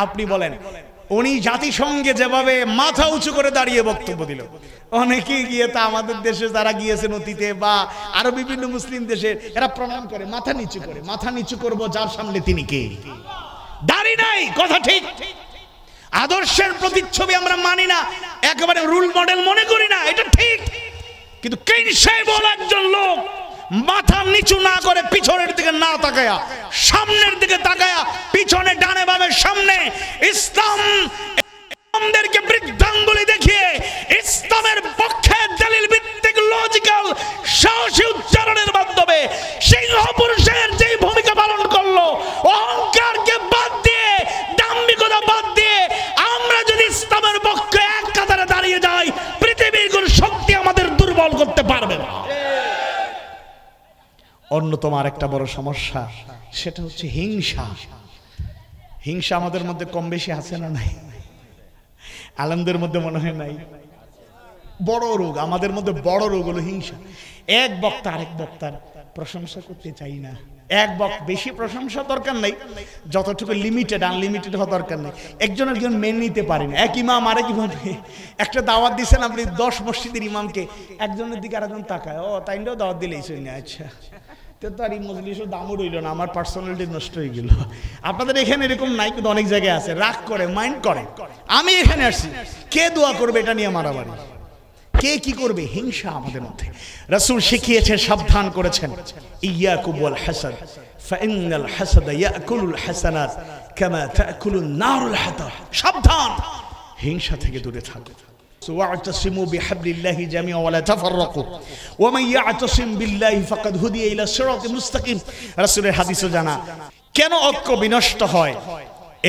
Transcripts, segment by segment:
আপনি বলেন উনি জাতিসংঘে যেভাবে মাথা উঁচু করে দাঁড়িয়ে বক্তব্য দিল, অনেকেই গিয়ে তা আমাদের দেশে যারা গিয়েছেন অতীতে বা আরো বিভিন্ন মুসলিম দেশে এরা প্রণাম করে, মাথা নিচু করে, মাথা নিচু করবো যার সামনে তিনি কে, দাড়ি নাই, কথা ঠিক। আদর্শের প্রতিচ্ছবি আমরা মানি না, একেবারে রোল মডেল মনে করি না, এটা ঠিক। কিন্তু কেইন সাহেব একজন লোক মাথা নিচু না করে পিছনের দিকে না তাকায়া সামনের দিকে তাকায়া, পিছনে ডানে বামে সামনে ইসলামদেরকে বৃদ্ধাঙ্গুলি দেখিয়ে ইসলামের পক্ষে দলিল ভিত্তিক লজিক্যাল সাহসী উচ্চারণের মাধ্যমে সিংহ পুরুষের যে ভূমিকা পালন করলো, অহংকারকে বাদ দিয়ে, দাম্ভিকতা বাদ দিয়ে আমরা যদি ইসলামের পক্ষে এক কাতারে দাঁড়িয়ে যাই, পৃথিবীর কোন শক্তি আমাদের দুর্বল করতে পারবে না। অন্যতম আরেকটা বড় সমস্যা সেটা হচ্ছে হিংসা। হিংসা আমাদের মধ্যে কম বেশি আছে না নাই? আলেমদের মধ্যে মনে হয় নাই? বড় রোগ আমাদের মধ্যে, বড় রোগ হলো হিংসা। এক বক্তা আরেক বক্তার প্রশংসা করতে চাই না, এক বক্তা বেশি প্রশংসা দরকার নেই, যতটুকু লিমিটেড আনলিমিটেড হওয়া দরকার নেই। একজন একজন মেনে নিতে পারি না। এক ইমাম আরেক ইমাম একটা দাওয়াত দিচ্ছেন আপনি 10 মসজিদের ইমামকে, একজনের দিকে আরেকজন তাকায়, ও তাইটাও দাওয়াত দিলেই শুনি না, আচ্ছা তো তার এই মজলিসের দামও রইল না, আমার পার্সোনালিটি নষ্ট হয়ে গেল। আপনাদের এখানে এরকম নাই, কিন্তু অনেক জায়গায় আছে, রাগ করে, মাইন্ড করে। আমি এখানে আসছি, কে দোয়া করবে এটা নিয়ে মারামারি, কে কি করবে, হিংসা আমাদের মধ্যে। রাসূল শিখিয়েছেন, সাবধান করেছেন, ইয়াকুম ওয়াল হাসাদ ফাইনাল হাসাদা ইয়াকুলুল হাসানাত কামা তাকুলুন নারুল হাতাব। সাবধান, হিংসা থেকে দূরে থাকো। واعتصموا بحبل الله جميعا ولا تفرقوا ومن يعتصم بالله فقد هدي الى صراط مستقيم। রাসূলের হাদিসে জানা কেন ঐক্য বিনষ্ট হয়,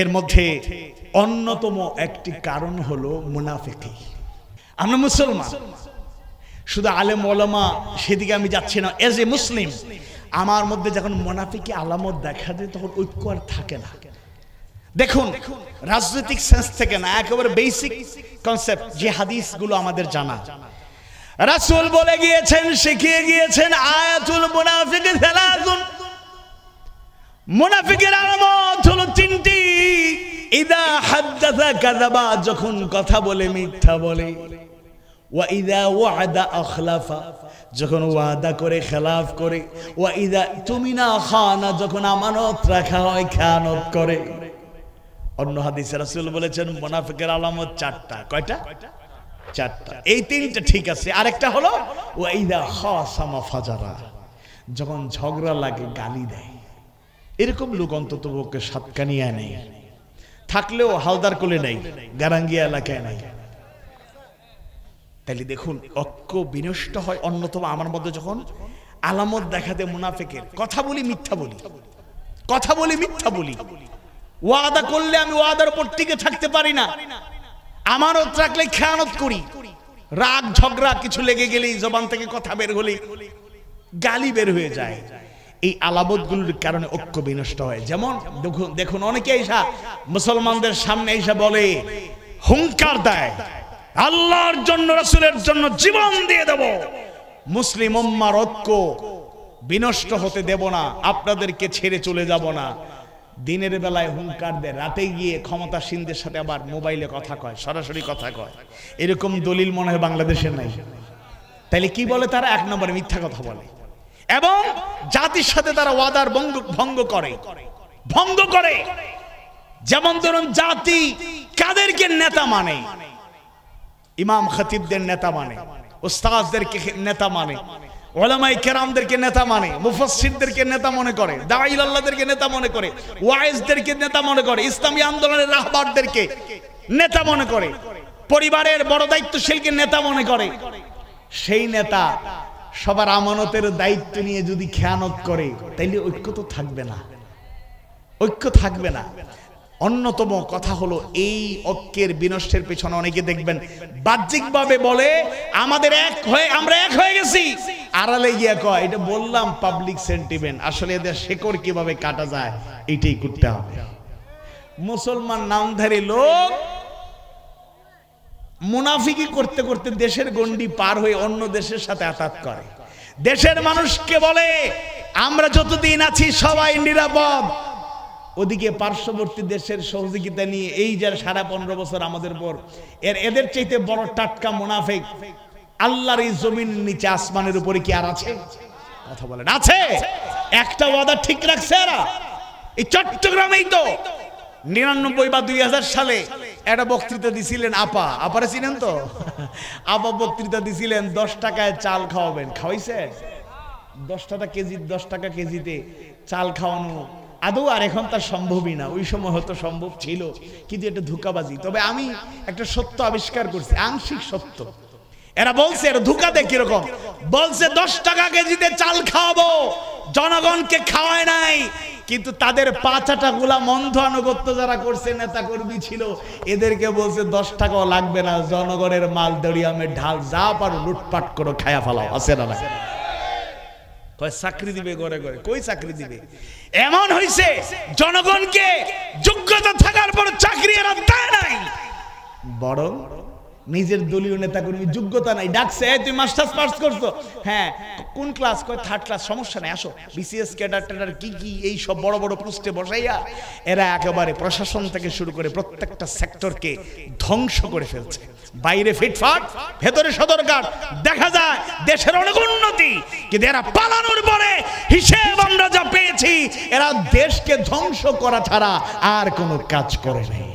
এর মধ্যে অন্যতম একটি কারণ হলো মুনাফিকি। আমরা মুসলমান, শুধু আলেম ওলামা সেদিকে আমি যাচ্ছি না। এজ এ মুসলিম আমার মধ্যে যখন মুনাফিকি আলামত দেখা দেয় তখন ঐক্য আর থাকে না। দেখুন, রাজনৈতিক সেন্স থেকে না, একেবারে বেসিক কনসেপ্ট যে হাদিসগুলো আমাদের জানা, রাসূল বলে গিয়েছেন, শিখিয়ে গিয়েছেন, আয়াতুল মুনাফিক সালাসুন, মুনাফিকের আলামত হলো 3টি। ইদা হাদাসা কাযাবা, যখন কথা বলে মিথ্যা বলে, ওয়া ইদা ওয়াদা আখলাফা, যখন ওয়াদা করে খেলাফ করে, ওয়া ইদা তুমিনা খানা, যখন আমানত রাখা হয় খেয়ানত করে। অন্য হাদিসে রাসূল বলেছেন মুনাফিকের আলামত 4টা। কয়টা? 4টা। এই 3টা ঠিক আছে, আরেকটা হলো ওয়া ইদা খাসামা ফাজারা, যখন ঝগড়া লাগে গালি দেয়। এরকম লোক অন্তত পক্ষে সাতকানিয়া নেই, থাকলেও হালদার কোলে নেই, গারাঙ্গিয়া এলাকায় নেই। তাহলে দেখুন ঐক্য বিনষ্ট হয় অন্যতম আমার মধ্যে যখন আলামত দেখাতে মুনাফিকের। কথা বলি মিথ্যা বলি, কথা বলি মিথ্যা বলি, ওয়াদা করলে আমি ওয়াদার উপর টিকে থাকতে পারি না, আমানত রাখলে খেয়ানত করি, রাগ ঝগড়া কিছু লেগে গেলেই জবান থেকে কথা বের হলেই গালি বের হয়ে যায়। এই আলামতগুলোর কারণে ঐক্য বিনষ্ট হয়। যেমন দেখুন অনেকে এসা মুসলমানদের সামনে এসে বলে, হুঙ্কার দেয়, আল্লাহর জন্য রাসূলের জন্য জীবন দিয়ে দেব, মুসলিম উম্মার ঐক্য বিনষ্ট হতে দেব না, আপনাদেরকে ছেড়ে চলে যাব না। দিনের বেলায় হুঙ্কার দেয়, রাতে গিয়ে ক্ষমতাসীনদের সাথে আবার মোবাইলে কথা কয়, সরাসরি কথা কয়। এরকম দলিল মনে হয় বাংলাদেশে নাই। তাইলে কি বলে তারা? 1 নম্বরে মিথ্যা কথা বলে, এবং জাতির সাথে তারা ওয়াদার ভঙ্গ করে। যেমন ধরুন, জাতি কাদেরকে নেতা মানে? ইমাম খতিবদের নেতা মানে, উস্তাদদেরকে নেতা মানে, ওলামায়ে কেরামদেরকে নেতা মানে, মুফাসসিরদেরকে নেতা মনে করে, দাঈল আল্লাহদেরকে নেতা মনে করে, ওয়াইজদেরকে নেতা মনে করে, ইসলামী আন্দোলনের রাহবারদেরকে নেতা মনে করে, পরিবারের বড় দায়িত্বশীলকে নেতা মনে করে। সেই নেতা সবার আমানতের দায়িত্ব নিয়ে যদি খেয়ানত করে, তাইলে ঐক্য তো থাকবে না, ঐক্য থাকবে না। অন্যতম কথা হলো এই ঐক্যের বিনষ্টের পেছনে অনেকে দেখবেন বাহ্যিকভাবে বলে আমাদের আমরা এক হয়ে গেছি, আড়ালে গিয়া কয় এটা বললাম পাবলিক সেন্টিমেন্ট, আসলে এদের শেকড় কিভাবে কাটা যায় এটাই করতে হবে। মুসলমান নামধারী লোক মুনাফিকি করতে করতে দেশের গণ্ডি পার হয়ে অন্য দেশের সাথে আতাত করে। দেশের মানুষকে বলে আমরা যতদিন আছি সবাই নিরাপদ, ওদিকে পার্শ্ববর্তী দেশের সহযোগিতা নিয়ে এই যে 15.5 বছর আমাদের পর এদের চাইতে বড় টাটকা মুনাফিক আল্লাহর এই জমিনের নিচে আসমানের উপরে কি আর আছে? কথা বলেন, আছে? একটা ওয়াদা ঠিক রাখছে এরা। এই চট্টগ্রামেই তো 99 বা 2000 সালে একটা বক্তৃতা দিছিলেন আপারে চিনেন তো? আপা বক্তৃতা দিছিলেন 10 টাকায় চাল খাওয়াবেন। খাওয়াইছে? 10 টাকা কেজিতে চাল খাওয়ানো আদৌ আর এখন তার সম্ভবই না। ওই সময় হয়তো সম্ভব ছিল, কিন্তু এটা ধোঁকাবাজি। তবে আমি একটা সত্য আবিষ্কার করছি, আংশিক সত্য। এরা বলছে, এরা ধোঁকা দেয় কিরকম, বলছে 10 টাকা কেজিতে চাল খাওয়াবো, জনগণকে খাওয়ায় নাই। কিন্তু তাদের পাঁচাটা গুলা মন্দ আনুগত্য যারা করছে, নেতা কর্মী ছিল, এদেরকে বলছে 10 টাকাও লাগবে না, জনগণের মাল দরিয়ামের ঢাল, যা পারো লুটপাট করো, খায়া ফেলাও। আছে না? কয় চাকরি দিবে ঘরে ঘরে। কই চাকরি দিবে? এমন হইছে জনগণকে যোগ্যতা থাকার পর চাকরি এরা দেয় নাই, বরং নিজের দলীয় নেতা কর্মী যোগ্যতা নাই, ডাকছে, তুই মাস্টার্স পাস করছো? হ্যাঁ। কোন ক্লাস? কয় 3rd ক্লাস। সমস্যা নাই, আসো। বিসিএস ক্যাডার টেডার কি এই সব বড় বড় পোস্টে বসাইয়া এরা একেবারে প্রশাসন থেকে শুরু করে প্রত্যেকটা সেক্টরকে ধ্বংস করে ফেলছে। বাইরে ফিটফাট, ভেতরে সদরঘাট। দেখা যায় দেশের অনেক উন্নতি, কিন্তু এরা পালানোর পরে হিসেব আমরা যা পেয়েছি, এরা দেশকে ধ্বংস করা ছাড়া আর কোনো কাজ করে নাই।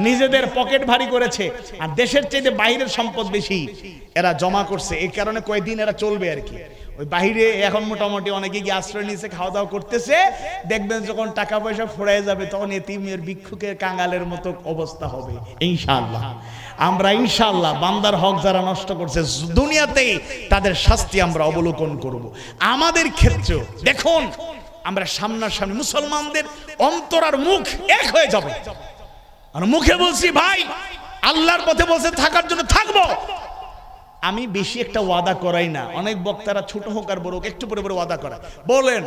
নিজেদের পকেট ভারী করেছে, আর দেশের চাইতে বাইরের সম্পদ বেশি এরা জমা করছে। এই কারণে কয়েকদিন এরা চলবে আর কি। ওই বাইরে এখন মোটামুটি অনেকে গিয়ে আশ্রয় নিয়েছে, খাওয়া দাওয়া করতেছে। দেখবেন যখন টাকা পয়সা ফুরায় যাবে, তখন এতিমের ভিক্ষুকের কাঙ্গালের মতো অবস্থা হবে। ইনশাআল্লাহ আমরা ইনশাআল্লাহ বান্দার হক যারা নষ্ট করছে দুনিয়াতেই তাদের শাস্তি আমরা অবলোকন করব। আমাদের ক্ষেত্রে দেখুন, আমরা সামনাসামনি মুসলমানদের অন্তর আর মুখ এক হয়ে যাবে। আর মুখে বলছি ভাই আল্লাহর পথে বলছে থাকার জন্য থাকবো। আমি বেশি একটা ওয়াদা করাই না। অনেক বক্তারা ছোট হোক আর বড় হোক একটু পরে পরে ওয়াদা করা বলেন,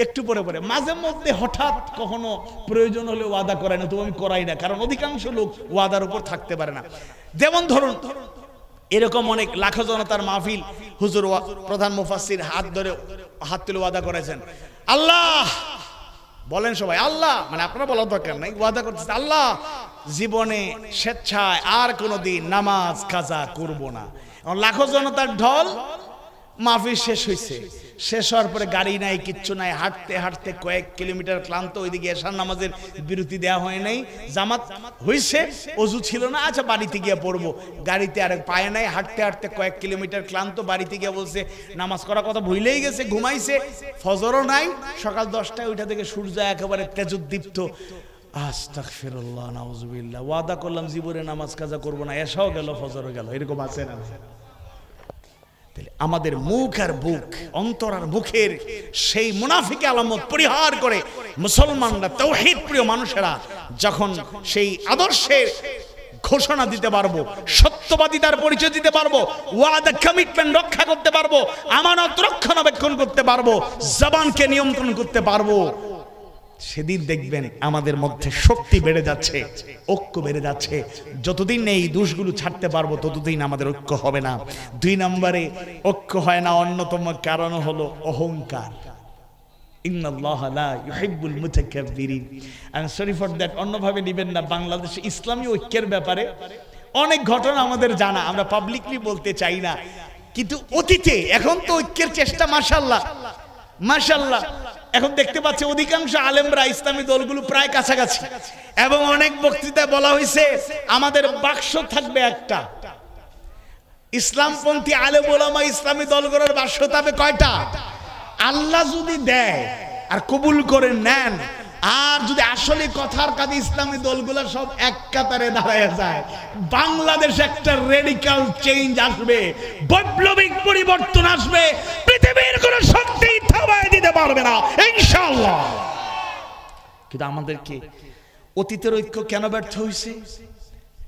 একটু পরে পরে, মাঝে মধ্যে হঠাৎ কখনো প্রয়োজন হলে ওয়াদা করাই না। তো আমি করাই না, কারণ অধিকাংশ লোক ওয়াদার উপর থাকতে পারে না। যেমন ধরুন এরকম অনেক লাখো জনতার মাহফিল, হুজুর প্রধান মুফাসসির হাত তুলে ওয়াদা করেছেন, আল্লাহ বলেন সবাই, আল্লাহ, মানে আপনারা বলার দরকার নাই, ওয়াদা করতেছে আল্লাহ জীবনে স্বেচ্ছায় আর কোনোদিন নামাজ কাজা করব না। লাখো জনতার ঢল, মাহফিল শেষ হয়েছে। শেষ হওয়ার পরে গাড়ি নাই, কিচ্ছু নাই, হাঁটতে হাঁটতে কয়েক কিলোমিটার ক্লান্ত। ওইদিকে এশার নামাজের বিরতি দেওয়া হয় নাই, জামাত হয়েছে, অজু ছিল না, আচ্ছা বাড়িতে গিয়ে পড়বো। গাড়িতে আর পায়ে নাই, হাঁটতে হাঁটতে কয়েক কিলোমিটার ক্লান্ত, বাড়িতে গিয়ে বলছে নামাজ করার কথা ভুলেই গেছে, ঘুমাইছে, ফজরও নাই। সকাল 10টায় ওইটা থেকে সূর্য একেবারে তেজোদ্দীপ্ত। আস্তাগফিরুল্লাহ, নাউযুবিল্লাহ, ওয়াদা করলাম জীবনে নামাজ কাজা করবো না, এশাও গেল, ফজরও গেল। এরকম আছে না? আমাদের মুখ আর বুক, অন্তর আর মুখের সেই মুনাফিক আলামত পরিহার করে মুসলমানরা, তাওহীদ প্রিয় মানুষেরা যখন সেই আদর্শের ঘোষণা দিতে পারবো, সত্যবাদিতার পরিচয় দিতে পারবো, ওয়াদা কমিটমেন্ট রক্ষা করতে পারবো, আমানত রক্ষণাবেক্ষণ করতে পারবো, জবানকে নিয়ন্ত্রণ করতে পারবো, সেদিন দেখবেন আমাদের মধ্যে শক্তি বেড়ে যাচ্ছে, ঐক্য বেড়ে যাচ্ছে। যতদিন এই দোষগুলো ছাড়তে পারবো ততদিন আমাদের ঐক্য হবে না। 2 নম্বরে ঐক্য হয় না, অন্যতম কারণ হলো অহংকার। ইন্নাল্লাহা লা ইউহিব্বুল মুতাকাব্বিরিন। I am sorry for that. অন্যভাবে নেবেন না। বাংলাদেশে ইসলামী ঐক্যের ব্যাপারে অনেক ঘটনা আমাদের জানা, আমরা পাবলিকলি বলতে চাই না, কিন্তু অতীতে, এখন তো ঐক্যের চেষ্টা মাশাআল্লাহ মাশাআল্লাহ এখন দেখতে পাচ্ছি অধিকাংশ আলেমরা ইসলামী দলগুলো প্রায় কাছাকাছি, এবং অনেক বক্তৃতায় বলা হয়েছে আমাদের বাক্স থাকবে একটা। ইসলামপন্থী আলেম ওলামা ইসলামী দলগুলোর বাক্স থাকবে কয়টা? আল্লাহ যদি দেয় আর কবুল করে নেন, আর যদি আসলে কথার কাজে ইসলামী দলগুলো সব এক কাতারে দাঁড়ায় যায়, বাংলাদেশ একটা রেডিক্যাল চেঞ্জ আসবে, বৈপ্লবিক পরিবর্তন আসবে, পৃথিবীর কোন শক্তি থামায় দিতে পারবে না ইনশাআল্লাহ। কিন্তু আমাদেরকে অতীতের ঐক্য কেন ব্যর্থ হয়েছে?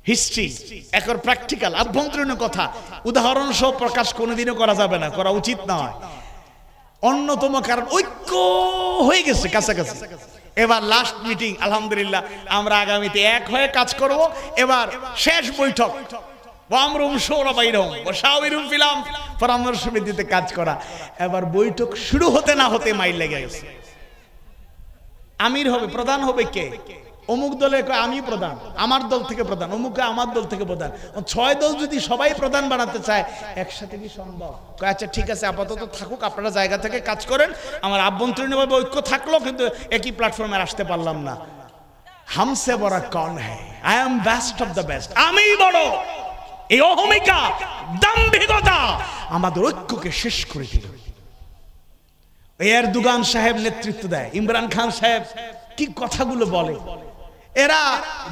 হিস্ট্রি একর প্র্যাকটিক্যাল আভ্যন্তরীণ কথা উদাহরণ সহ প্রকাশ কোনোদিনও করা যাবে না, করা উচিত নয়। অন্যতম কারণ ঐক্য হয়ে গেছে কাছাকাছি। এবার লাস্ট মিটিং, আলহামদুলিল্লাহ আমরা আগামীতে এক হয়ে কাজ করব। এবার শেষ বৈঠক, পরামর্শভিত্তিতে কাজ করা। এবার বৈঠক শুরু হতে না হতে মাইল লেগে গেছে। আমির হবে, প্রধান হবে কে? অমুক দলে কয় আমি প্রধান, আমার দল থেকে প্রধান, অমুকে আমার দল থেকে প্রধান। 6 দল যদি সবাই প্রধান বানাতে চায় একসাথে কি সম্ভব? কয় আচ্ছা ঠিক আছে, আপাতত থাকুক, আপনারা জায়গা থেকে কাজ করেন, আমার আভ্যন্তরীণভাবে ঐক্য থাকলো, কিন্তু একই প্ল্যাটফর্মে আসতে পারলাম না। হামসে বড় কন হ্যায়, I am best of the best, আমি বড়। এই অহমিকা, দাম্ভিকতা আমাদের ঐক্যকে শেষ করে দিল। এরদোগান সাহেব নেতৃত্ব দেয়, ইমরান খান সাহেব কি কথাগুলো বলে। এরা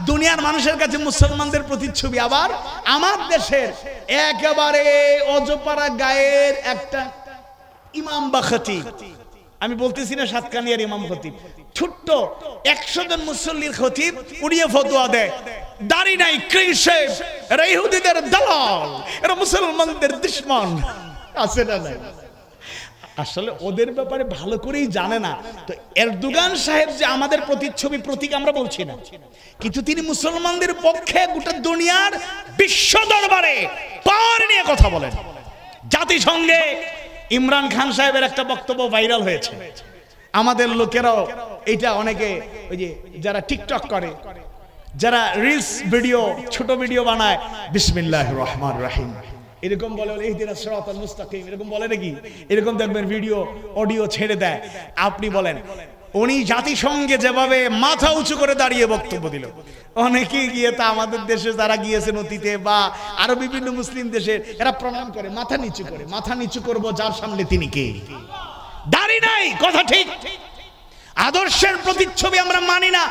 দুনিয়ার মানুষের কাছে মুসলমানদের প্রতিচ্ছবি। আবার আমার দেশের একেবারে অজপাড়া গায়ের একটা ইমাম বা খতিব, আমি বলতেছি না সাতকানিয়ার ইমাম খতিব, ছোট্ট 100 জন মুসল্লির খতিব উড়িয়ে ফতোয়া দেয়, দাড়ি নাই, ক্লিন শেভ, এরা ইহুদিদের দালাল, এরা মুসলমানদের দুশমন। আছে না নাই? আসলে ওদের ব্যাপারে ভালো করেই জানে না। তো এরদোগান সাহেব যে আমাদের প্রতিচ্ছবি, প্রতীক আমরা বলছি না, কিন্তু তিনি মুসলমানদের পক্ষে গোটা দুনিয়ার বিশ্ব দরবারে পাওয়ার নিয়ে কথা বলেন। জাতিসংঘে ইমরান খান সাহেবের একটা বক্তব্য ভাইরাল হয়েছে। আমাদের লোকেরাও এটা, অনেকে ওই যে যারা টিকটক করে, যারা রিলস ভিডিও, ছোট ভিডিও বানায়, বিসমিল্লাহির রহমানির রহিম এরকম বলে, ইহদিনাস সিরাতাল মুস্তাকিম এরকম বলে নাকি? এরকম দেখবেন ভিডিও অডিও ছেড়ে দেয়। আপনি বলেন, উনি জাতিসংঘে যেভাবে মাথা উঁচু করে দাঁড়িয়ে বক্তব্য দিল, অনেকেই গিয়ে তা আমাদের দেশে যারা গিয়েছেন অতীতে বা আরো বিভিন্ন মুসলিম দেশে, এরা প্রণাম করে, মাথা নিচু করে, মাথা নিচু করবো যার সামনে তিনি কে? দাড়ি নাই, কথা ঠিক। আদর্শের প্রতিচ্ছবি আমরা মানি না,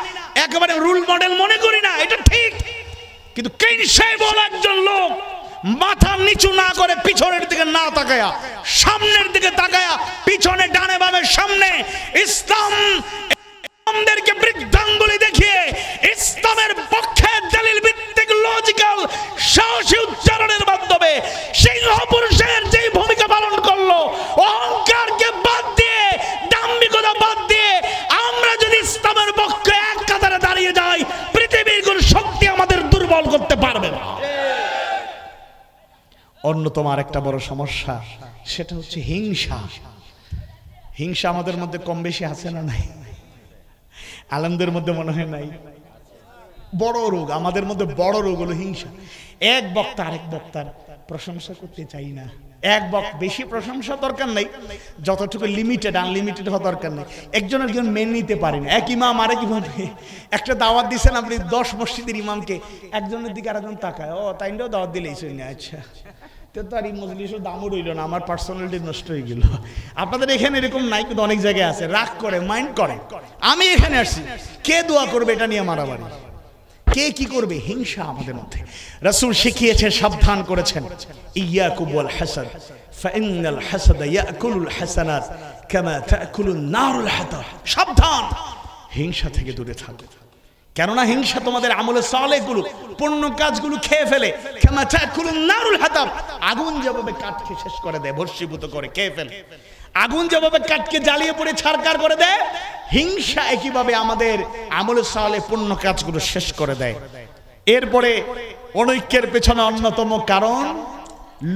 একেবারে রুল মডেল মনে করি না, এটা ঠিক। কিন্তু কেইন সাহেব একজন লোক মাথা নিচু না করে, পিছনের দিকে না তাকায়া, সামনের দিকে তাকায়া, পিছনে ডানে বামে সামনে ইসলামদেরকে বৃদ্ধাঙ্গুলি দেখিয়ে ইসলামের পক্ষে দলিল ভিত্তিক লজিক্যাল সাহসী উচ্চারণের মাধ্যমে সিংহ পুরুষের যে ভূমিকা পালন করলো, অহংকারকে বাদ দিয়ে, দাম্ভিকতা বাদ দিয়ে আমরা যদি ইসলামের পক্ষে এক কাতারে দাঁড়িয়ে যাই, পৃথিবীর কোন শক্তি আমাদের দুর্বল করতে পারবে না। অন্যতম আরেকটা বড় সমস্যা, সেটা হচ্ছে হিংসা। হিংসা আমাদের মধ্যে কম বেশি আছে না নাই? আলেমদের মধ্যে মনে হয় নাই? বড় রোগ আমাদের মধ্যে, বড় রোগ হলো হিংসা। এক বক্তা আরেক বক্তার প্রশংসা করতে চাই না। বেশি প্রশংসা দরকার নেই, যতটুকু লিমিটেড, আনলিমিটেড হওয়া দরকার নেই। একজন মেনে নিতে পারি না। এক ইমাম আরেক ইমাম, একটা দাওয়াত দিচ্ছেন আপনি 10 মসজিদের ইমামকে, একজনের দিকে আরেকজন তাকায়, ও তাইটাও দাওয়াত দিলেই শুনে, আচ্ছা তো তার এই মজলিসের দামও রইল না, আমার পার্সোনালিটি নষ্ট হয়ে গেল। আপনাদের এখানে এরকম নাই, কিন্তু অনেক জায়গায় আছে, রাগ করে, মাইন্ড করে। আমি এখানে আসছি, কে দোয়া করবে এটা নিয়ে মারামারি, কে কি করবে, হিংসা আমাদের মধ্যে। রাসূল শিখিয়েছেন, সাবধান করেছেন, ইয়াকুম ওয়াল হাসাদ ফাইনাল হাসাদা ইয়াকুলুল হাসানাত কামা তাকুলুন নারুল হাতাব। সাবধান, হিংসা থেকে দূরে থাকো, কেননা হিংসা তোমাদের আমলে সালেহগুলো, পূর্ণ কাজগুলো খেয়ে ফেলে। কামা তাকুলুন নারুল হাতাব, আগুন যেভাবে কাঠকে শেষ করে দেয়, ভস্মীভূত করে খেয়ে ফেলে, আগুন যেভাবে কাঠকে জ্বালিয়ে পড়ে ছারকার করে দেয়, হিংসা একইভাবে আমাদের আমলে সালেহ পূর্ণ কাজগুলো শেষ করে দেয়। এরপরে অনৈক্যের পেছনে অন্যতম কারণ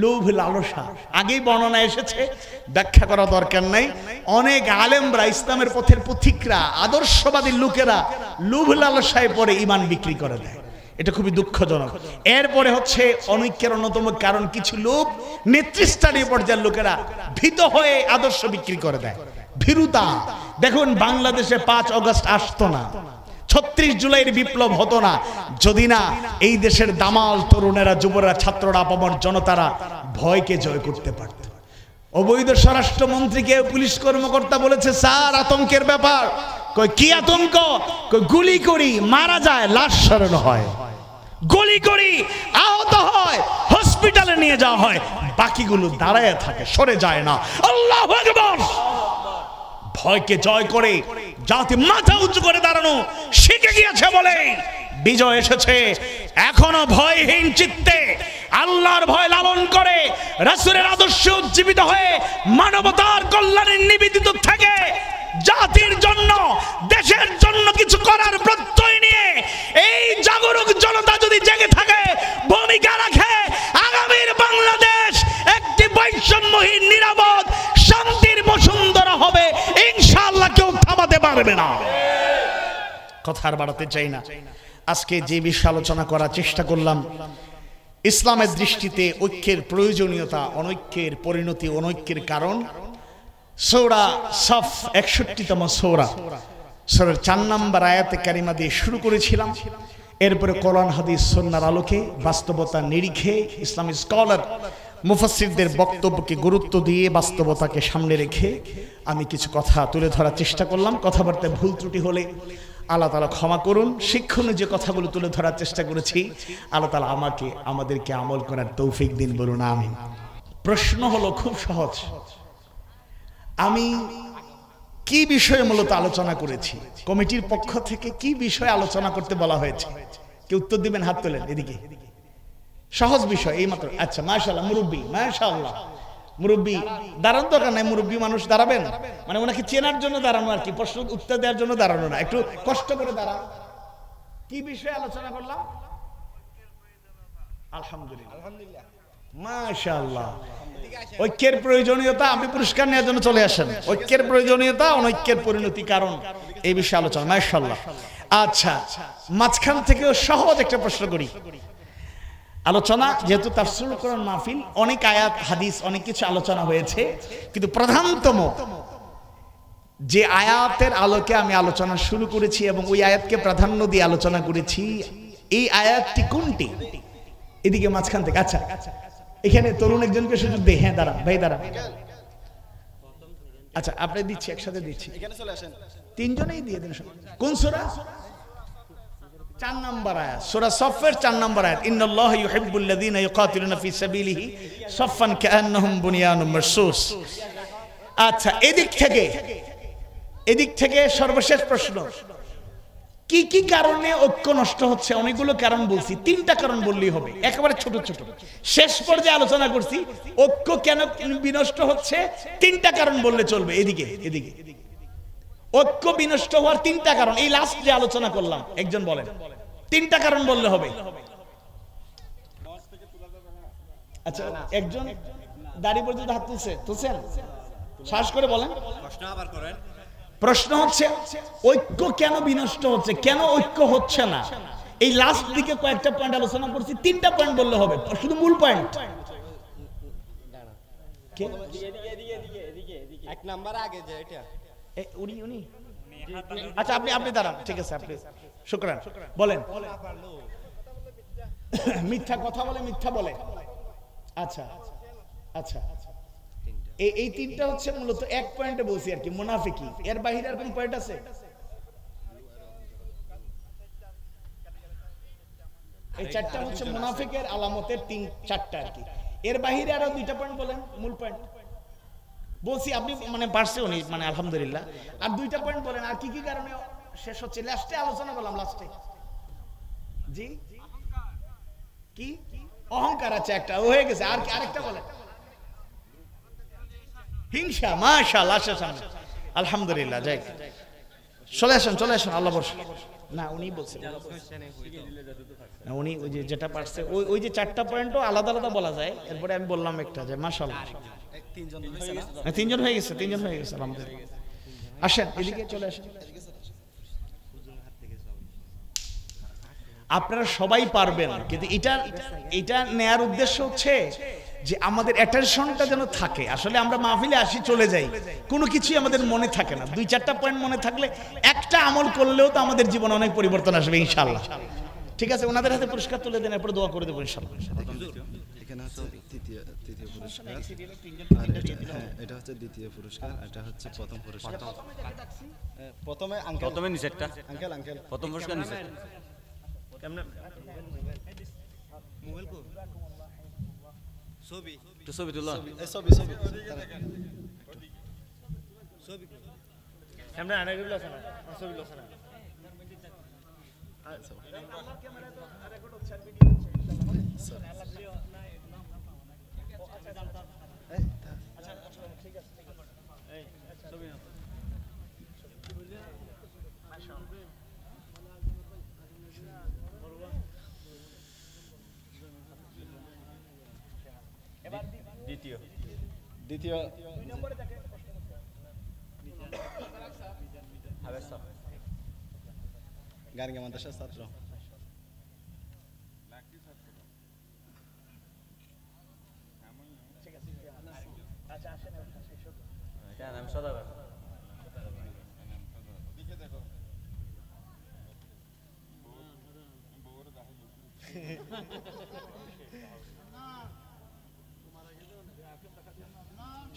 লোভ, লালসা। আগেই বর্ণনা এসেছে, ব্যাখ্যা করা দরকার নাই। অনেক আলেমরা, ইসলামের পথের পথিকরা, আদর্শবাদী লোকেরা লোভ লালসায় পরে ঈমান বিক্রি করে দেয়। এটা খুবই দুঃখজনক। এরপরে হচ্ছে অনৈক্যের অন্যতম কারণ, কিছু লোক নেতৃস্থানীয় পর্যায়ের লোকেরা ভীত হয়ে আদর্শ বিক্রি করে দেয়। ভীরুতা। দেখুন, বাংলাদেশে 5 আগস্ট আসতো না, 36 জুলাইয়ের বিপ্লব হতো না, যদি না এই দেশের দামাল তরুণেরা, যুবরা, ছাত্ররা, আপামর জনতারা ভয়কে জয় করতে পারত। অবৈধ স্বরাষ্ট্রমন্ত্রীকে পুলিশ কর্মকর্তা বলেছে, স্যার আতঙ্কের ব্যাপার। কই কি আতঙ্ক? কই গুলি করি, মারা যায়, লাশ সরানো হয়, গুলি করি, আহত হয়, হসপিটালে নিয়ে যাওয়া হয়, বাকিগুলো দাঁড়ায় থাকে, সরে যায় না। আল্লাহু আকবার। ভয়কে জয় করে জাতি মাথা উঁচু করে দাঁড়ানো শিখে গিয়েছে বলে বিজয় এসেছে। এখনো ভয়হীন চিত্তে আল্লাহর ভয় লালন করে, রাসূলের আদর্শে উজ্জীবিত হয়ে, মানবতার কল্যাণে নিবেদিত থেকে জাতির জন্য, দেশের জন্য কিছু করার প্রত্যয় নিয়ে এই জাগরুক জনতা যদি জেগে থাকে, ভূমিকা রাখে, আগামীর বাংলাদেশ একটি বৈষম্যহীন, নিরাপদ, শান্তির বসুন্ধরা হবে, ইনশাআল্লাহ কেউ থামাতে পারবে না। কথা আর বাড়াতে চাই না। আজকে যে বিষয়ে আলোচনা করার চেষ্টা করলাম, ইসলামের দৃষ্টিতে ঐক্যের প্রয়োজনীয়তা, অনৈক্যের পরিণতি, অনৈক্যের কারণ। সূরা সফ 61তম সূরা, সূরার 4 নম্বর আয়াতে কারিমা দিয়ে শুরু করেছিলাম। এরপরে কোরআন হাদিস সুন্নাহর আলোকে বাস্তবতা নিরিখে ইসলামী স্কলার মুফাসসিরদের বক্তব্যকে গুরুত্ব দিয়ে বাস্তবতাকে সামনে রেখে আমি কিছু কথা তুলে ধরার চেষ্টা করলাম। কথাবার্তায় ভুল ত্রুটি হলে আল্লাহ তাআলা ক্ষমা করুন। শিক্ষণীয় যে কথাগুলো তুলে ধরার চেষ্টা করেছি, আল্লাহ তাআলা আমাদেরকে আমল করার তৌফিক দিন, বলুন আমিন। প্রশ্ন হলো খুব সহজ, আমি কি বিষয়ে মূলত আলোচনা করেছি, কমিটির পক্ষ থেকে কি বিষয়ে আলোচনা করতে বলা হয়েছে? কি উত্তর দিবেন? হাত তোলেন এদিকে। সহজ বিষয় এই মাত্র। আচ্ছা, মাশাআল্লাহ, মুরব্বী, মাশাআল্লাহ, মুরব্বী দাঁড়ান, দরকার নাই, মুরব্বী মানুষ দাঁড়াবেন, মানে ওনাকে চেনার জন্য দাঁড়ানো আর কি, প্রশ্ন উত্তর দেওয়ার জন্য দাঁড়ানো না, একটু কষ্ট করে দাঁড়ান। কি বিষয়ে আলোচনা করলাম? আলহামদুলিল্লাহ, মাশাআল্লাহ। ঐক্যের প্রয়োজনীয়তা, আপনি পুরস্কার নেওয়ার জন্য চলে আসেন। ঐক্যের প্রয়োজনীয়তা, অনৈক্যের পরিণতি কারণ, এই বিষয়ে আলোচনা, মাশাআল্লাহ। আচ্ছা, মাঝখান থেকেও সহজ একটা প্রশ্ন করি। আলোচনা যেহেতু তাফসীরুল কোরআন মাহফিল, অনেক আয়াত হাদিস অনেক কিছু আলোচনা হয়েছে, কিন্তু প্রধানতম যে আয়াতের আলোকে আমি আলোচনা শুরু করেছি এবং ওই আয়াতকে প্রাধান্য দিয়ে আলোচনা করেছি, এই আয়াতটি কোনটি? এদিকে মাঝখান থেকে। আচ্ছা, এখানে তরুণ একজনকে সুযোগ দেই। হ্যাঁ, দাঁড়া ভাই, দাঁড়া। আচ্ছা, আপনি দিচ্ছি, একসাথে দিচ্ছি, তিনজনেই দিয়ে দেন। কোন সূরা? 4 নম্বর আয়াত, সূরা সফের 4 নম্বর আয়াত। ইন্নাল্লাহা ইউহিব্বুল্লাযীনা ইউকাতিলুনা ফি সাবিলিহি সাফফান কাআন্নাহুম বুনিয়ানুম মারসুস। আচ্ছা, এদিক থেকে সর্বশেষ প্রশ্ন, কি কি কারণে ঐক্য নষ্ট হচ্ছে? অনেকগুলো কারণ বলছি, 3টা কারণ বললেই হবে, একেবারে ছোট ছোট। শেষ পর্যায়ে আলোচনা করছি ঐক্য কেন বিনষ্ট হচ্ছে, 3টা কারণ বললে চলবে। এদিকে ঐক্য বিনষ্ট হওয়ার 3টা কারণ, এই লাস্ট যে আলোচনা করলাম, একজন বলেন 3টা কারণ বললে হবে। আচ্ছা, একজন দাড়ি পর্যন্ত হাত তুলছেন, শ্বাস করে বলেন। প্রশ্ন হচ্ছে ঐক্য কেন বিনষ্ট হচ্ছে, কেন ঐক্য হচ্ছে না? এই লাস্ট দিকে কয়েকটা পয়েন্ট আলোচনা করছি, 3টা পয়েন্ট বললে হবে, শুধু মূল পয়েন্ট। এক নাম্বার আগে যে এটা উনি আচ্ছা, আপনি দাঁড়ান, ঠিক আছে, আপনি শুকরান, বলেন। মিথ্যা কথা বলে, মিথ্যা বলে। আচ্ছা, এই 3টা হচ্ছে মূলত এক পয়েন্টে বলছি আর কি, মুনাফিকি। এর বাইরে আর কোন পয়েন্ট আছে? এই 4টা হচ্ছে মুনাফিকের আলামতের 4টা আর কি। এর বাইরে আরো 2টা পয়েন্ট বলেন, মূল পয়েন্ট বলছি, আপনি মানে পারছে উনি, মানে আলহামদুলিল্লাহ। আর 2টা পয়েন্ট বলেন, আর কি কি কারণে শেষ হচ্ছে? লাস্টে আলোচনা করলাম, লাস্টে। জি, কি অহংকার? আছে একটা, হয়ে গেছে। আর আরেকটা বলেন, হিংসা। মাশাআল্লাহ, আলহামদুলিল্লাহ। যাই, চলে আসেন, আল্লাহ বর্ষা। না, উনি বলছেন না, উনি ওই যে যেটা পারছে, ওই যে 4টা পয়েন্টও আলাদা আলাদা বলা যায়। এরপরে আমি বললাম একটা, যে মাশাআল্লাহ, 3জন হয়ে গেছে, আলহামদুলিল্লাহ। আসেন, এদিকে চলে আসেন। আপনারা সবাই পারবেন, কিন্তু এটা নেয়ার উদ্দেশ্য হচ্ছে যে আমাদের অ্যাটেনশনটা যেন থাকে। আসলে আমরা মাহফিলে আসি, চলে যাই, কোনো কিছুই আমাদের মনে থাকে না। 2-4টা পয়েন্ট মনে থাকলে একটা আমল করলেও তো আমাদের জীবনে অনেক পরিবর্তন আসবে ইনশাআল্লাহ। ঠিক আছে, ওনাদের হাতে পুরস্কার তুলে দেন, এরপর দোয়া করে দেবো ইনশাআল্লাহ। এখানে হচ্ছে তৃতীয় পুরস্কার, আর এটা হচ্ছে দ্বিতীয় পুরস্কার, এটা হচ্ছে প্রথম পুরস্কার। প্রথমে নিচেরটা, আঙ্কেল প্রথম পুরস্কার নিচে। কেমনে মোবাইল কো ছবি তুললাম, ছবি আমরা আনাগুলো আছে না, ছবি আছে না। আচ্ছা, আমার ক্যামেরা তো রেকর্ড হচ্ছে, আর ভিডিও হচ্ছে ইনশাআল্লাহ। আল্লাহ ভিডিও না আচ্ছা, জানতাম। আচ্ছা, ঠিক আছে, এই ছবি নাও। দ্বিতীয় 2 নম্বরে দেখে গার্গী মাদ্রাসার ছাত্র।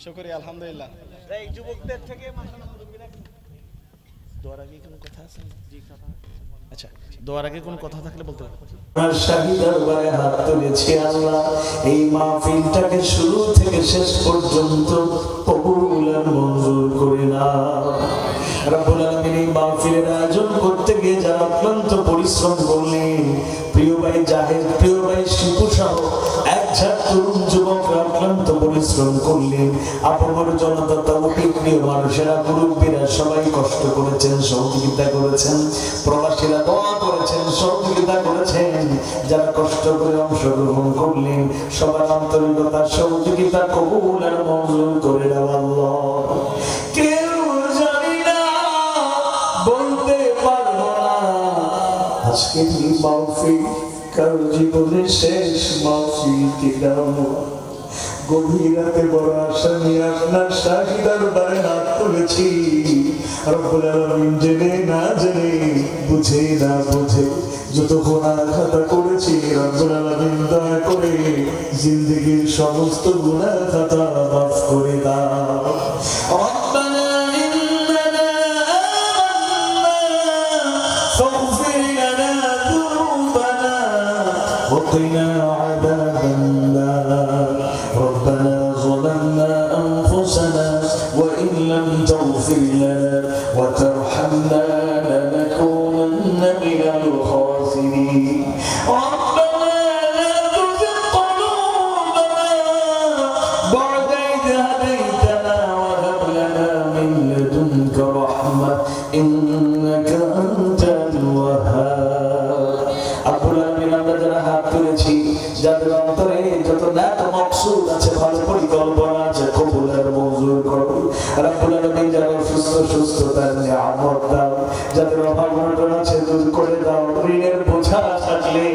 শুকরিয়া, আলহামদুলিল্লাহ। এই যুবকদের থেকে দোয়ার আগে কোনো কথা আছে? আচ্ছা, দোয়ার আগে কোনো কথা থাকলে বলতে পারো। শাহী দরবারে হাত তুলেছি আল্লাহ, এই মাহফিলটাকে শুরু থেকে শেষ পর্যন্ত কবুল আর মঞ্জুর করে নাও। রব্বুল আলামিন এই মাহফিলের আয়োজন করতে গিয়ে যারা অক্লান্ত পরিশ্রম করলেন, প্রিয় ভাই জাহেদ, প্রিয় ভাই শিপু সহ এক ঝাঁক তরুণ যুবকরা অক্লান্ত পরিশ্রম করলেন, আপমর জনতা, তৌহিদ প্রিয় মানুষেরা, মুরব্বীরা সবাই কষ্ট করেছেন, সহযোগিতা করেছেন, প্রবাসীরা দোয়া করেছেন, সহযোগিতা করেছেন। যারা কষ্ট করে অংশগ্রহণ করলেন সবার আন্তরিকতা সহযোগিতা কবুল আর মঞ্জুর করে দাও আল্লাহ। কেউ জানি না, বলতে পারবো না আজকে এই মাহফিল কারো জীবনের শেষ মাহফিল কিনা। গভীর রাতে বড় আশা নিয়ে আপনার শাহী দরবারে হাত তুলেছি। রব্বুল আলামিন জেনে না জেনে, বুঝে না বুঝে যত গুনাহ খাতা করেছি, রব্বুল আলামিন দয়া করে জিন্দেগীর সমস্ত গুনাহ খাতা মাফ করে দাও। রব্বানা ইন্নানা আমান্না ফাগফির লানা যুনুবানা ওয়া কিনা আযাবান নার। ربنا ظلمنا أنفسنا وإن لم تغفر لنا وترحمنا لنكونن من الخاسرين. ربنا لا تزغ قلوبنا بعد إذ هديتنا وهب لنا من لدنك رحمة إنك أنت الوهاب. আব্বুল আমিন, আমরা যারা হাত তুলেছি, যাদের অন্তরে যত নেক মাকসুদ আছে, ভালো পরিকল্পনা আছে, কবুল আর মঞ্জুর করো। রব্বুল আলামিন যারা সুস্থতার নিয়ামত দাও, যাদের অভাব অনটন আছে দূর করে দাও, ঋণের বোঝা থাকলে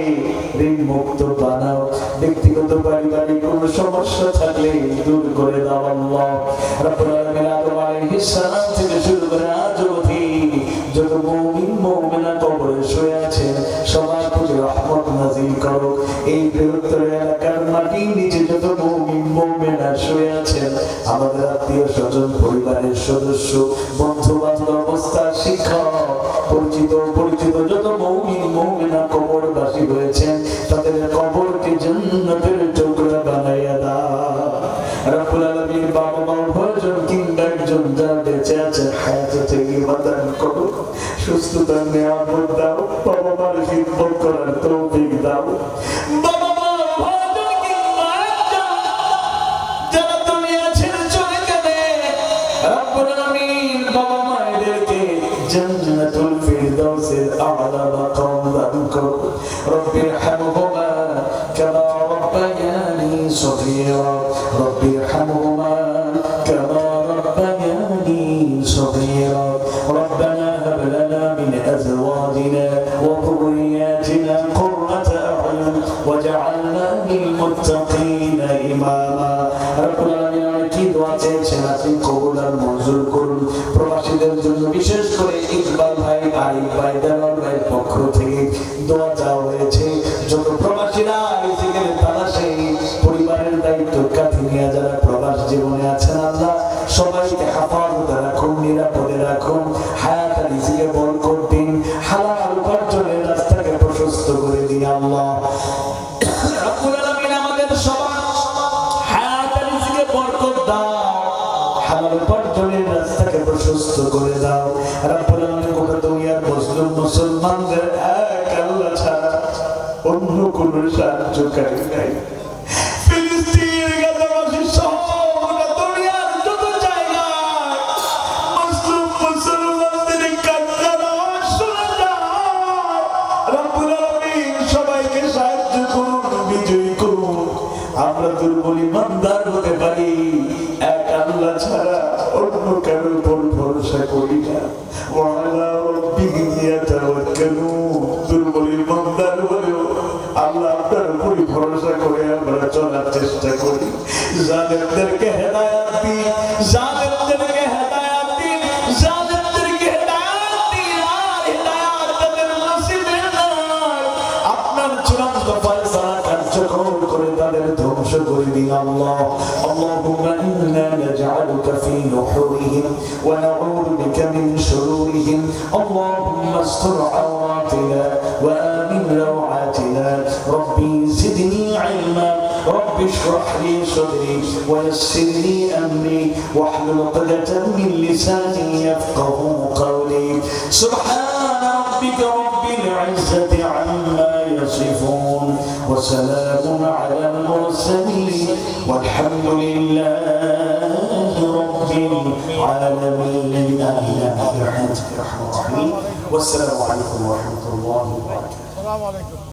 ঋণ মুক্ত বানাও, ব্যক্তিগত পারিবারিক কোনো সমস্যা থাকলে দূর করে দাও আল্লাহ। রব্বুল আলামিন আদম আলাইহিস সালাম থেকে শুরু করে আজ অবধি যত মুমিন মুমিনা কবরে শুয়ে আছেন সবার প্রতি রহমত নাযিল করো। এই বৃহত্তর এলাকার মাটির নিচে যত মুমিন মুমিনা শুয়ে আছেন, আমাদের আত্মীয় স্বজন, পরিবারের সদস্য, বন্ধু বান্ধব, অবস্থা, শিক্ষক, পরিচিত যত মুমিন মুমিনা কবরবাসী হয়েছেন, তাদের কবরকে জান্নাতের টুকরা বানাইয়া দাও। রব্বুল আলামিন বাবা মা উভয়জন কিংবা একজন যারা বেঁচে আছেন, হায়াতে তাইয়্যিবা দান করো, সুস্থতার নিয়ামত দাও, বাবা মার খিদমত করার তৌফিক দাও। বাবা মা উভয়জন কিংবা একজন যারা দুনিয়া ছেড়ে চলে গেলে, রব্বুল আলামিন বাবা মায়েদেরকে জান্নাতুল ফিরদাউসের আ'লা মাকাম দান করো। রব্বিরহামহুমা কামা রাব্বায়ানি সগীরা, রব্বিরহামহুমা কামা রাব্বায়ানি সগীরা। ربنا هب لنا من أزواجنا وذرياتنا قرة أعين واجعلنا للمتقين إماما. رب العالمين কি দোয়া চেয়েছেন আপনি কবুল আর মঞ্জুর করুন। প্রবাসীদের জন্য বিশেষ করে ইকবাল ভাই, আরিফ ভাই, দেওয়ার ভাইয়ের পক্ষ থেকে দোয়া চাওয়া হয়েছে। যত প্রবাসীরা রিজিকের তালাশে পরিবারের দায়িত্ব কাঁধে নিয়ে যারা প্রবাস জীবনে আছেন, আল্লাহ সবাইকে হেফাজতে রাখুন, নিরাপদে রাখুন, হায়াত আর রিজিকে বরকত দিন, হালাল উপার্জনের রাস্তাকে প্রশস্ত করে দিন আল্লাহ। রব্বুল আলামিন আমাদের সবার হায়াত আর রিজিকে বরকত দাও, হালাল উপার্জনের রাস্তাকে প্রশস্ত করে দাও। রব্বুল আলামিন গোটা দুনিয়ার মুসলিম মুসলমানদের এক আল্লাহ ছাড়া অন্য কোনো সাহায্যকারী নাই। ফিলিস্তিন, গাজাবাসী সহ গোটা দুনিয়ার যত জায়গায় মুসলিম মুসলমানদের কান্নার আওয়াজ শোনা যায়, রব্বুল আলামিন সবাইকে সাহায্য করুন, বিজয়ী করুন। আমরা দুর্বল ইমানদার হতে পারি, এক আল্লাহ ছাড়া অন্য কারোর উপর ভরসা করি না। ওয়া আলা রাব্বিহিম ইয়াতাওয়াক্কালুন। তাদের ধ্বংস করে দিন আল্লাহ। اللهم إنا نجعلك في نحورهم ونعوذ بك من شرورهم اللهم استر عوراتنا وآمن روعاتنا ربي زدني علما رب اشرح لي صدري ويسر لي أمري واحلل عقدة من لساني يفقه قولي سبحان ربك رب العزة عما يصفون وسلام على المرسلين والحمد لله رب العالمين. والسلام عليكم ورحمة الله وبركاته.